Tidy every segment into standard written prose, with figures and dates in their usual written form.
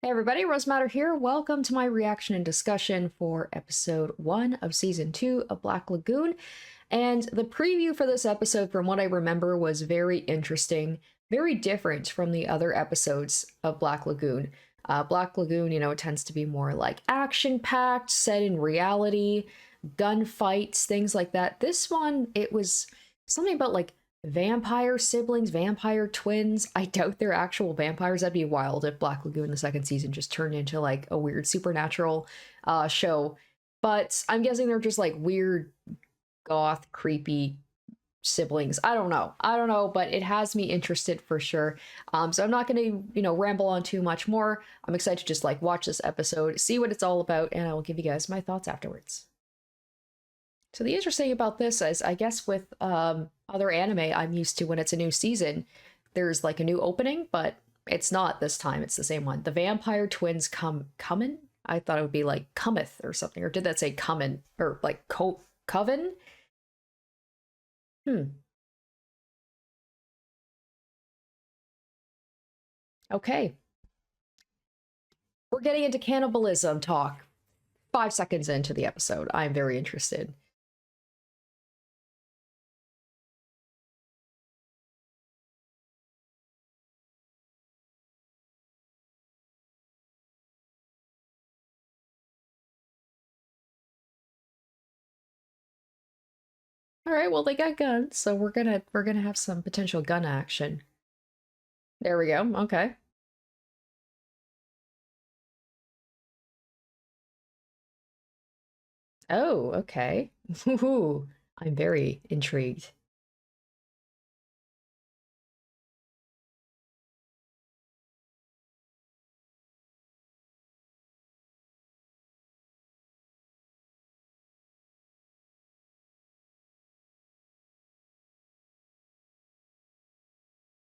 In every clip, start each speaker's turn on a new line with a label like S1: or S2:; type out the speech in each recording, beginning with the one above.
S1: Hey everybody, Rose Matter here. Welcome to my reaction and discussion for episode 1 of season 2 of Black Lagoon. And the preview for this episode, from what I remember, was very interesting, very different from the other episodes of Black Lagoon. Black Lagoon, tends to be more like action-packed, set in reality, gunfights, things like that. This one, it was something about like vampire siblings, vampire twins. I doubt they're actual vampires. That'd be wild if Black Lagoon the second season just turned into like a weird supernatural show. But I'm guessing they're just like weird, goth, creepy siblings. I don't know. I don't know, but it has me interested for sure. So I'm not going to, ramble on too much more. I'm excited to just like watch this episode, see what it's all about, and I will give you guys my thoughts afterwards. So the interesting about this is, I guess with other anime I'm used to, when it's a new season, there's like a new opening, but it's not this time. It's the same one. The vampire twins comin? I thought it would be like cometh or something. Or did that say comin? Or like coven? Hmm. Okay. We're getting into cannibalism talk 5 seconds into the episode. I'm very interested. All right, well they got guns, so we're gonna have some potential gun action. There we go. Okay. Oh, okay. Ooh, I'm very intrigued.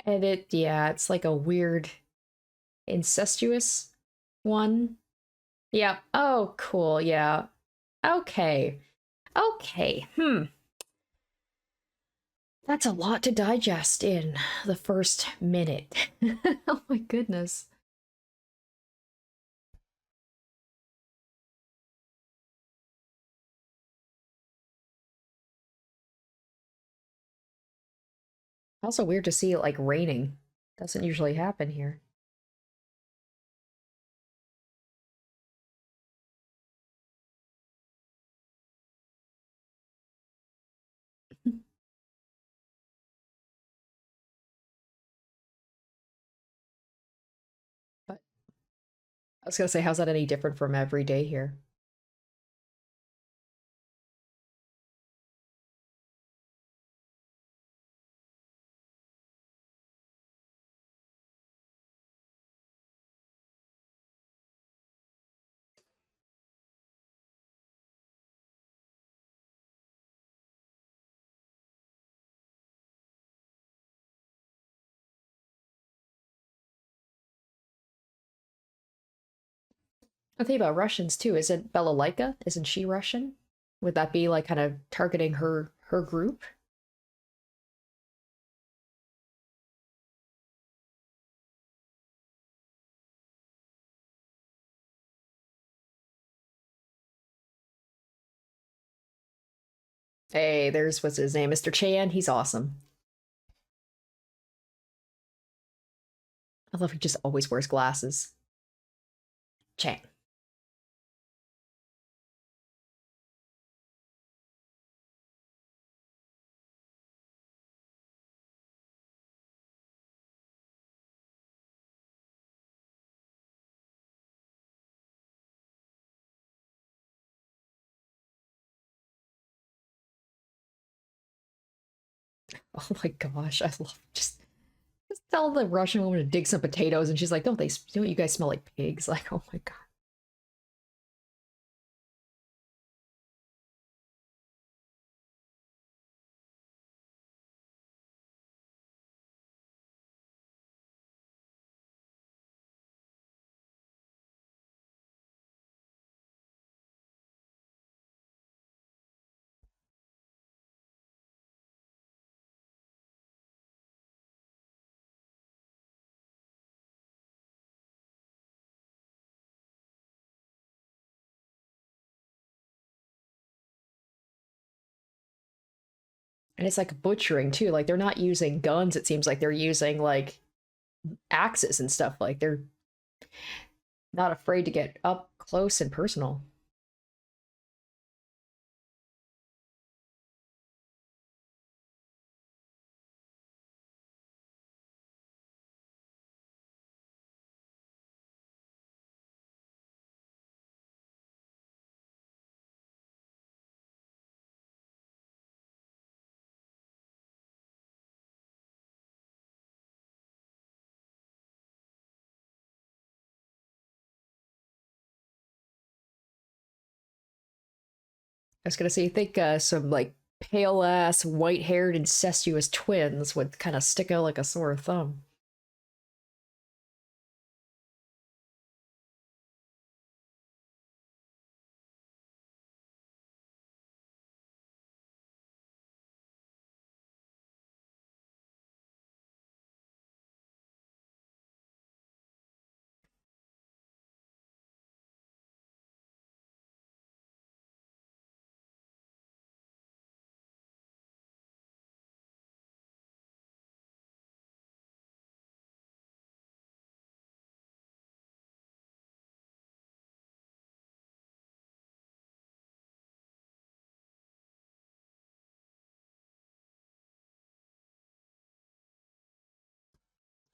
S1: And yeah, it's like a weird incestuous one. Yeah. Oh, cool. Yeah. Okay. Okay. That's a lot to digest in the first minute. Oh my goodness. Also weird to see it like raining. Doesn't usually happen here. But I was gonna say, how's that any different from every day here? I think about Russians too. Isn't Bela isn't she Russian? Would that be like kind of targeting her group? Hey, there's what's his name, Mr. Chan. He's awesome. I love he just always wears glasses. Chan. Oh my gosh, I love just tell the Russian woman to dig some potatoes, and she's like, don't you guys smell like pigs?" Like, oh my god. And it's like butchering too. Like they're not using guns, it seems like they're using like axes and stuff. Like they're not afraid to get up close and personal. I was gonna say, you think some like pale ass, white haired, incestuous twins would kind of stick out like a sore thumb.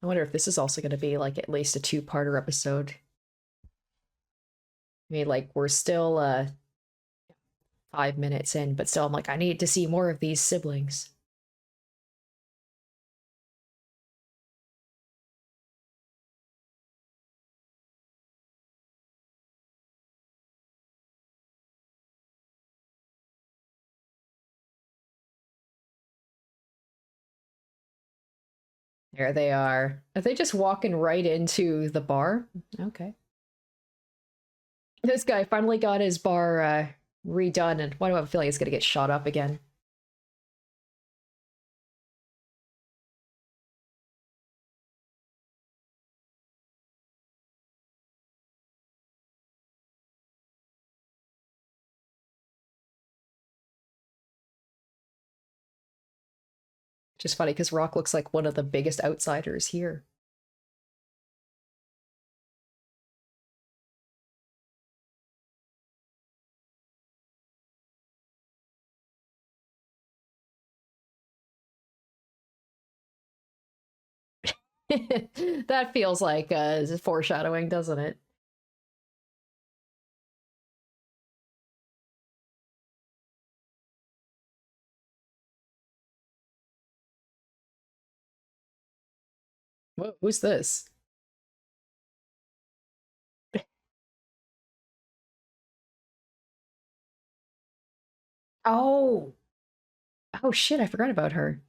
S1: I wonder if this is also going to be like at least a two-parter episode. I mean, like we're still 5 minutes in, but still, I'm like, I need to see more of these siblings. There they are. Are they just walking right into the bar? Okay. This guy finally got his bar redone, and why do I have a feeling he's gonna get shot up again? Just funny because Rock looks like one of the biggest outsiders here. That feels like foreshadowing, doesn't it? Who's this? Oh, oh shit! I forgot about her.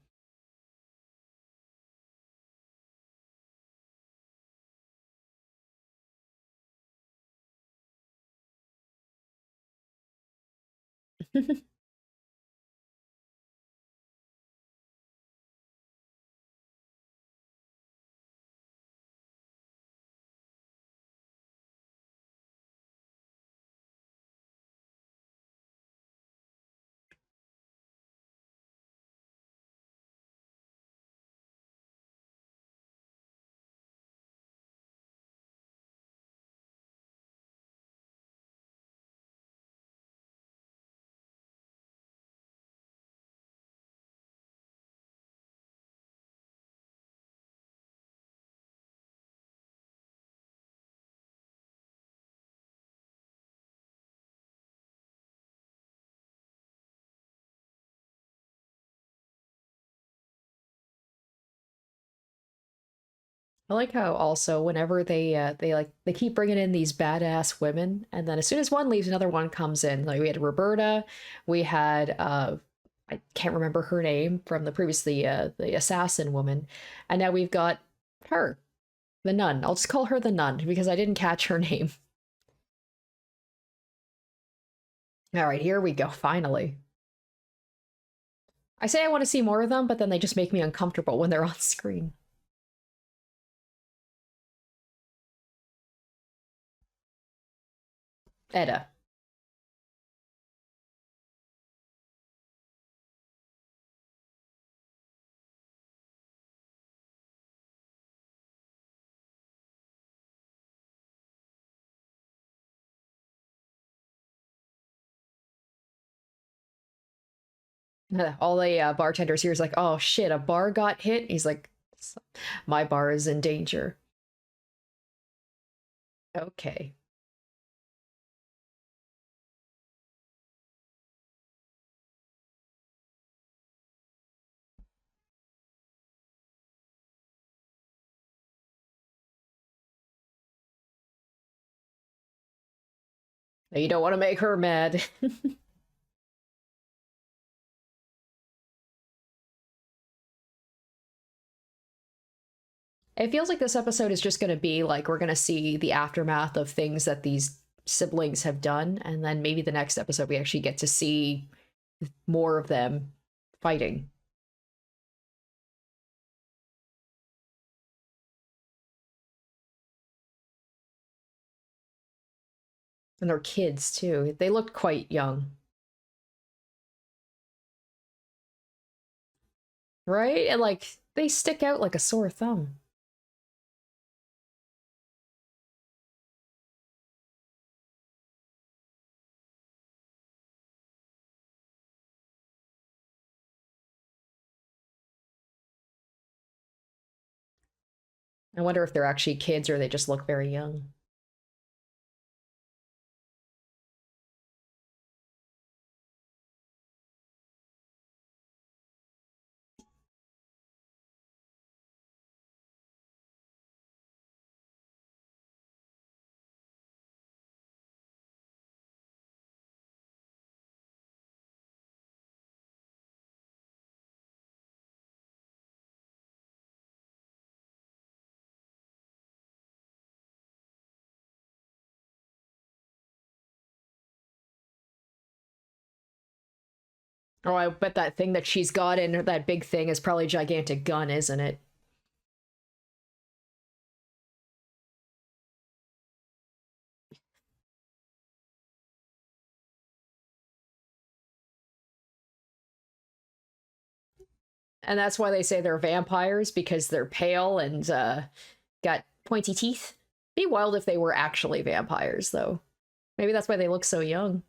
S1: I like how also whenever they keep bringing in these badass women, and then as soon as one leaves, another one comes in. Like we had Roberta, we had I can't remember her name from the previously the assassin woman, and now we've got her, the nun. I'll just call her the nun because I didn't catch her name. All right, here we go. Finally, I say I want to see more of them, but then they just make me uncomfortable when they're on screen. Edda. All the bartenders here is like, oh shit, a bar got hit. He's like, my bar is in danger. Okay. You don't want to make her mad. It feels like this episode is just going to be like we're going to see the aftermath of things that these siblings have done, and then maybe the next episode we actually get to see more of them fighting. And they're kids too. They looked quite young, right? And like they stick out like a sore thumb. I wonder if they're actually kids or they just look very young. Oh, I bet that thing that she's got in that big thing is probably a gigantic gun, isn't it? And that's why they say they're vampires because they're pale and got pointy teeth. Be wild if they were actually vampires, though. Maybe that's why they look so young.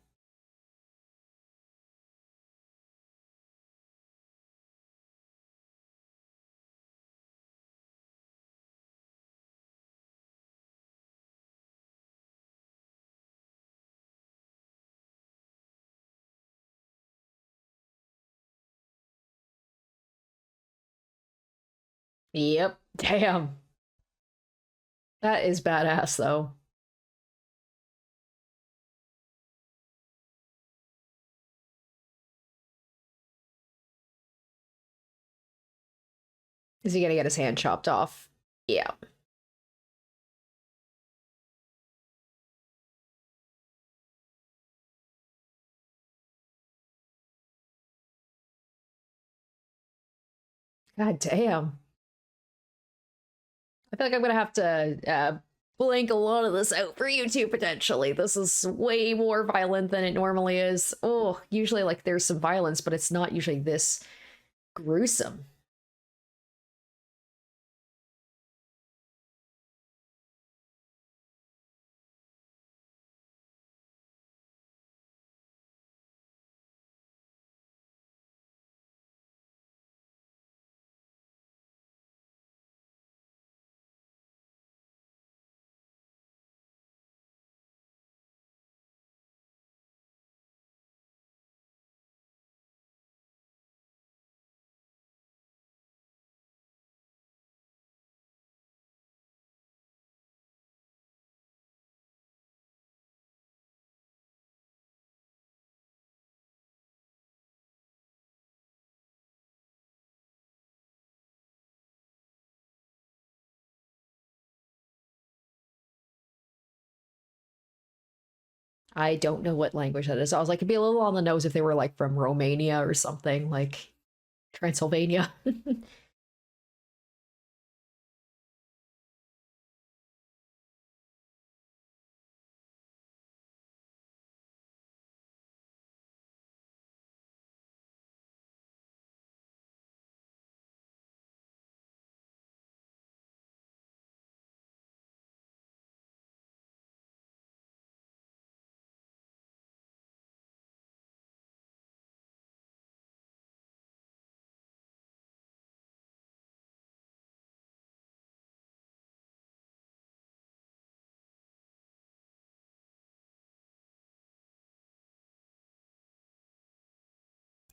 S1: Yep. Damn. That is badass, though. Is he gonna get his hand chopped off? Yeah. God damn. I feel like I'm gonna have to blank a lot of this out for you two potentially. This is way more violent than it normally is. Oh, usually like there's some violence, but it's not usually this gruesome. I don't know what language that is. I was like, it'd be a little on the nose if they were like from Romania or something, like Transylvania.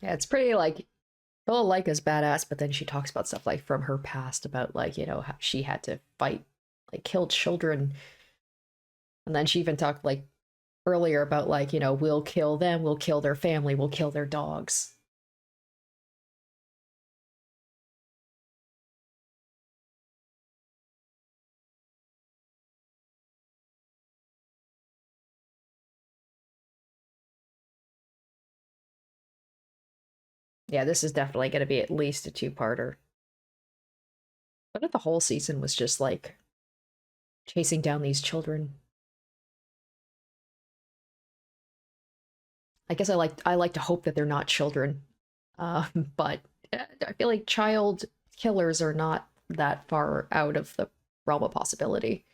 S1: Yeah, it's pretty like Lilika's badass, but then she talks about stuff like from her past about like, how she had to fight, like kill children. And then she even talked like earlier about like, we'll kill them, we'll kill their family, we'll kill their dogs. Yeah, this is definitely going to be at least a two-parter. But if the whole season was just like chasing down these children, I guess I like to hope that they're not children. But I feel like child killers are not that far out of the realm of possibility.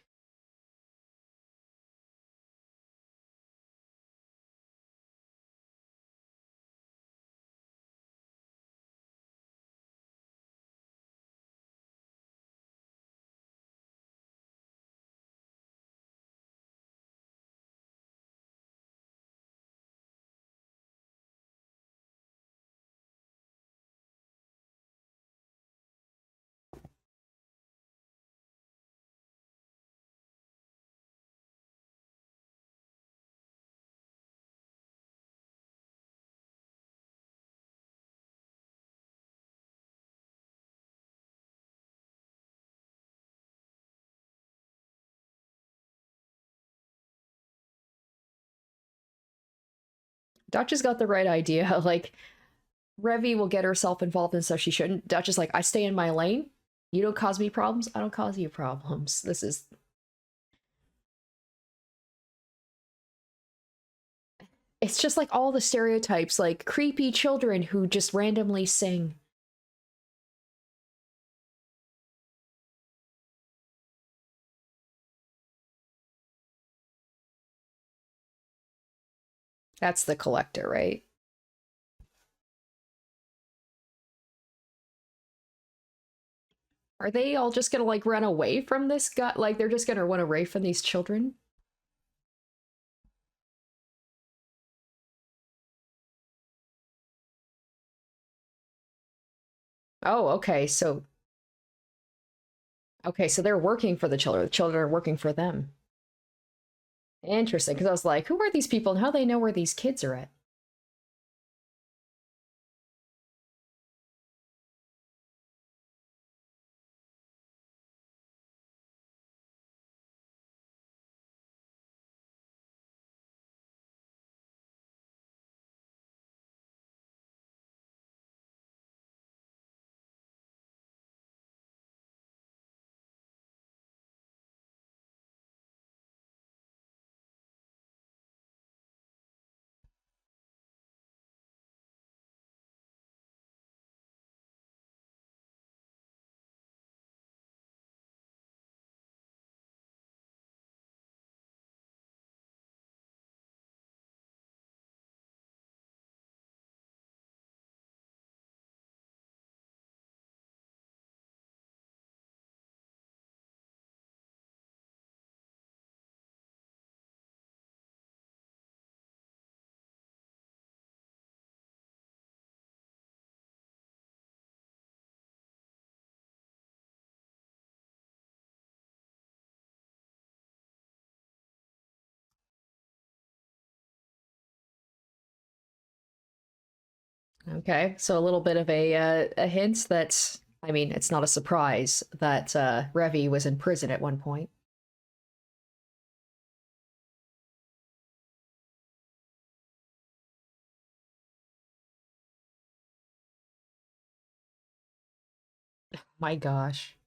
S1: Dutch has got the right idea. Like, Revi will get herself involved in stuff she shouldn't. Dutch is like, I stay in my lane. You don't cause me problems. I don't cause you problems. This is. It's just like all the stereotypes, like creepy children who just randomly sing. That's the collector, right? Are they all just gonna like run away from this guy? Like they're just gonna run away from these children? Oh, okay, so they're working for the children. The children are working for them. Interesting, because I was like, who are these people and how do they know where these kids are at? Okay, so a little bit of a hint that I mean, it's not a surprise that Revi was in prison at one point. My gosh.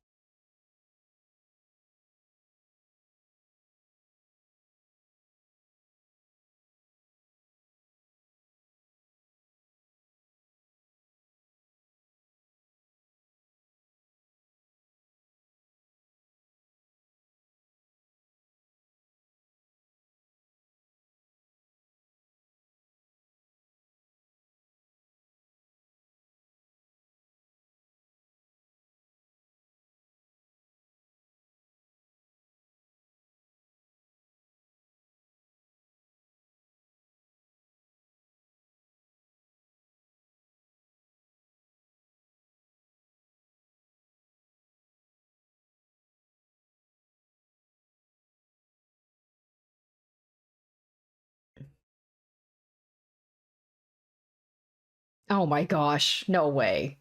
S1: Oh my gosh, no way.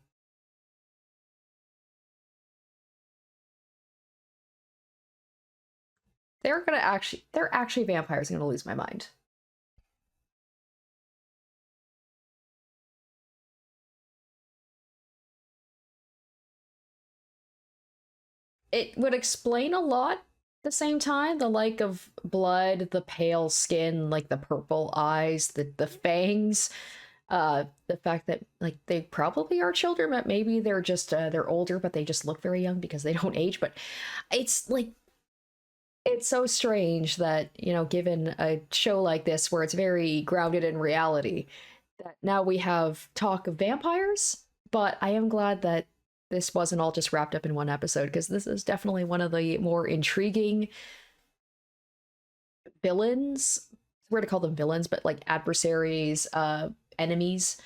S1: They're actually vampires. I'm gonna lose my mind. It would explain a lot at the same time. The like of blood, the pale skin, like the purple eyes, the fangs, the fact that like they probably are children, but maybe they're just they're older, but they just look very young because they don't age. But it's like it's so strange that, you know, given a show like this where it's very grounded in reality, that now we have talk of vampires. But I am glad that this wasn't all just wrapped up in one episode, because this is definitely one of the more intriguing villains. It's weird to call them villains, but like adversaries, enemies.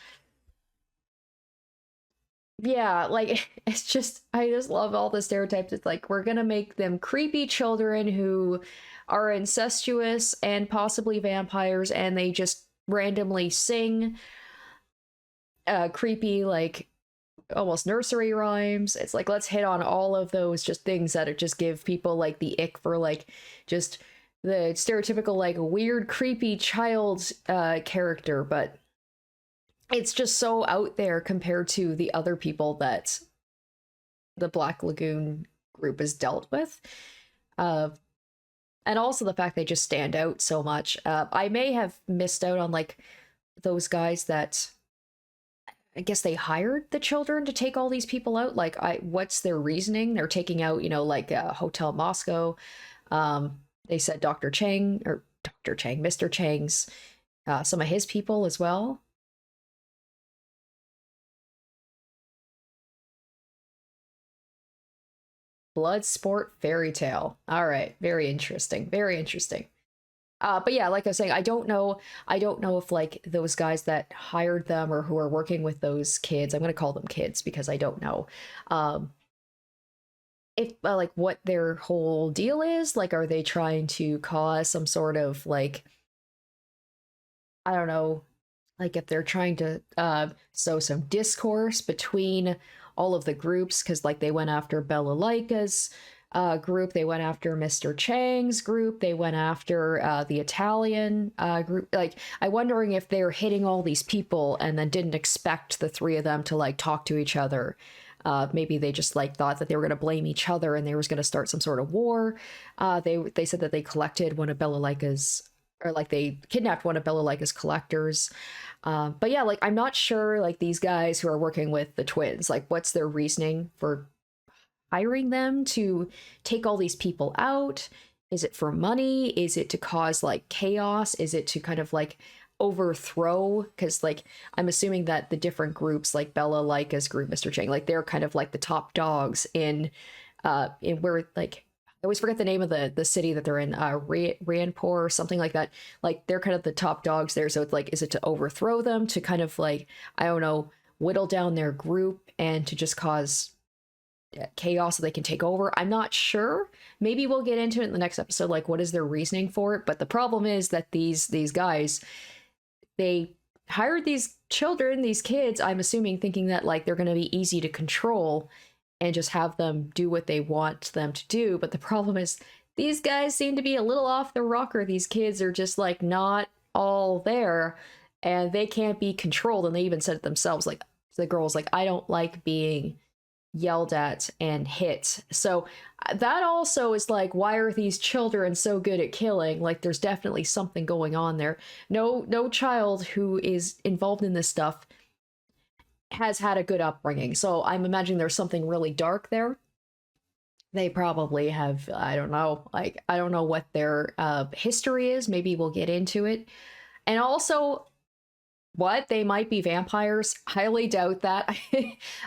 S1: Yeah, like it's just I just love all the stereotypes. It's like we're gonna make them creepy children who are incestuous and possibly vampires, and they just randomly sing creepy like almost nursery rhymes. It's like let's hit on all of those just things that just give people like the ick for like just the stereotypical like weird creepy child character, but it's just so out there compared to the other people that the Black Lagoon group is dealt with. Uh, and also the fact they just stand out so much. I may have missed out on like those guys that I guess they hired the children to take all these people out. Like, what's their reasoning? They're taking out, you know, like Hotel Moscow. They said Dr. Chang or Dr. Chang, Mr. Chang's, some of his people as well. Blood sport fairy tale. All right, very interesting. Very interesting. But yeah, like I was saying, I don't know. I don't know if like those guys that hired them or who are working with those kids. I'm gonna call them kids because I don't know. Um, if like what their whole deal is. Like, are they trying to cause some sort of like I don't know, like if they're trying to sow some discourse between all of the groups, because like they went after Bella Lyca's group, they went after Mr. Chang's group, they went after the Italian group. Like, I'm wondering if they're hitting all these people and then didn't expect the three of them to like talk to each other. Maybe they just like thought that they were going to blame each other and they was going to start some sort of war. They said that they collected one of Bella Lyca's, or like they kidnapped one of Bella Lyca's collectors. But yeah, like I'm not sure like these guys who are working with the twins, like what's their reasoning for hiring them to take all these people out? Is it for money? Is it to cause like chaos? Is it to kind of like overthrow? Because like I'm assuming that the different groups, like Bella Lyca's group, Mr. Chang, like they're kind of like the top dogs in where like I always forget the name of the city that they're in, Ranpur or something like that. Like they're kind of the top dogs there. So it's like, is it to overthrow them, to kind of like, I don't know, whittle down their group and to just cause chaos so they can take over? I'm not sure. Maybe we'll get into it in the next episode, like what is their reasoning for it. But the problem is that these guys, they hired these children, these kids, I'm assuming, thinking that like they're going to be easy to control and just have them do what they want them to do. But the problem is these guys seem to be a little off the rocker. These kids are just like not all there and they can't be controlled. And they even said it themselves, like the girl's like, I don't like being yelled at and hit. So that also is like, why are these children so good at killing? Like there's definitely something going on there. No child who is involved in this stuff has had a good upbringing. So I'm imagining there's something really dark there. They probably have, I don't know, like I don't know what their history is. Maybe we'll get into it. And also, what, they might be vampires? Highly doubt that.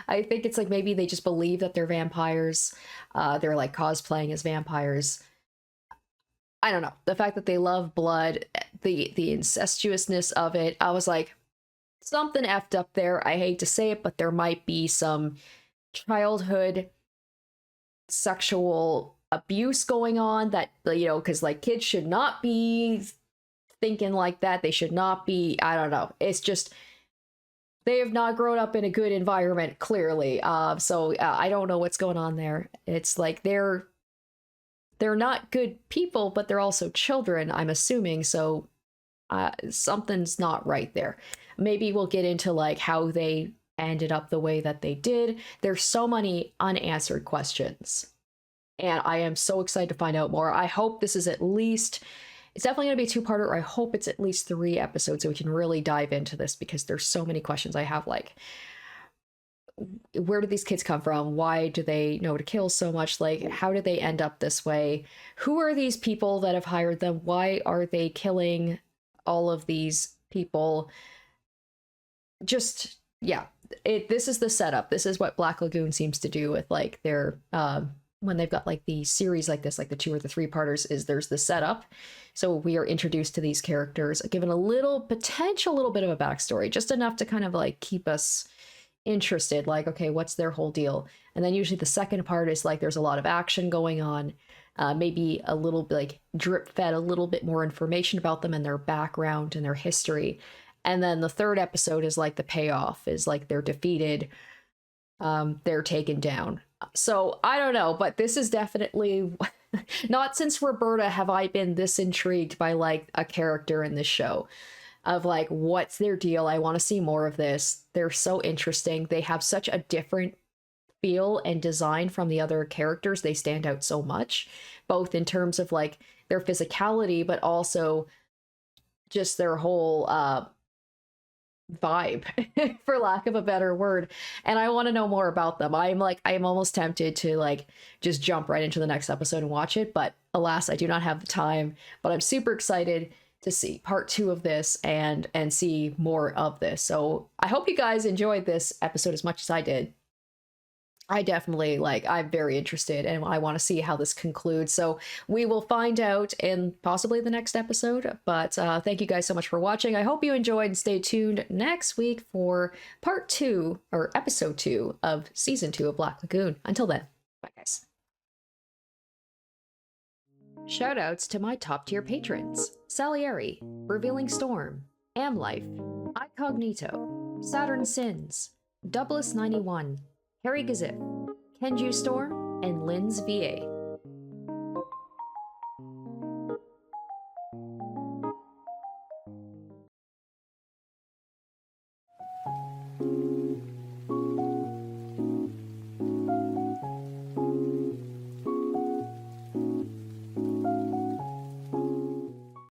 S1: I think it's like maybe they just believe that they're vampires. They're like cosplaying as vampires. I don't know. The fact that they love blood, the incestuousness of it, I was like, something effed up there. I hate to say it, but there might be some childhood sexual abuse going on that, you know, because like kids should not be thinking like that. They should not be, I don't know. It's just they have not grown up in a good environment, clearly. So I don't know what's going on there. It's like they're not good people, but they're also children, I'm assuming. So something's not right there. Maybe we'll get into like how they ended up the way that they did. There's so many unanswered questions, and I am so excited to find out more. I hope this is at least, it's definitely going to be a two-parter. I hope it's at least 3 episodes so we can really dive into this, because there's so many questions I have. Like, where did these kids come from? Why do they know to kill so much? Like, how did they end up this way? Who are these people that have hired them? Why are they killing all of these people? Just, yeah, this is the setup. This is what Black Lagoon seems to do with like their when they've got like the series like this, like the 2 or the 3-parters, is there's the setup. So we are introduced to these characters, given a little bit of a backstory, just enough to kind of like keep us interested, like, okay, what's their whole deal? And then usually the second part is like there's a lot of action going on, maybe a little bit like drip fed a little bit more information about them and their background and their history. And then the third episode is like the payoff, is like they're defeated, they're taken down. So I don't know, but this is definitely not since Roberta have I been this intrigued by like a character in this show, of like, what's their deal? I want to see more of this. They're so interesting. They have such a different feel and design from the other characters. They stand out so much, both in terms of like their physicality, but also just their whole vibe, for lack of a better word. And I want to know more about them. I'm almost tempted to like just jump right into the next episode and watch it, but alas, I do not have the time. But I'm super excited to see part 2 of this and see more of this. So I hope you guys enjoyed this episode as much as I did. I definitely, like, I'm very interested and I want to see how this concludes. So we will find out in possibly the next episode. But thank you guys so much for watching. I hope you enjoyed, and stay tuned next week for part 2 or episode 2 of season 2 of Black Lagoon. Until then, bye guys. Shoutouts to my top tier patrons: Salieri, Revealing Storm, Amlife, Incognito, Saturn Sins, Doublest 91, Harry Gazif, Kenju Storm, and Lynn's VA.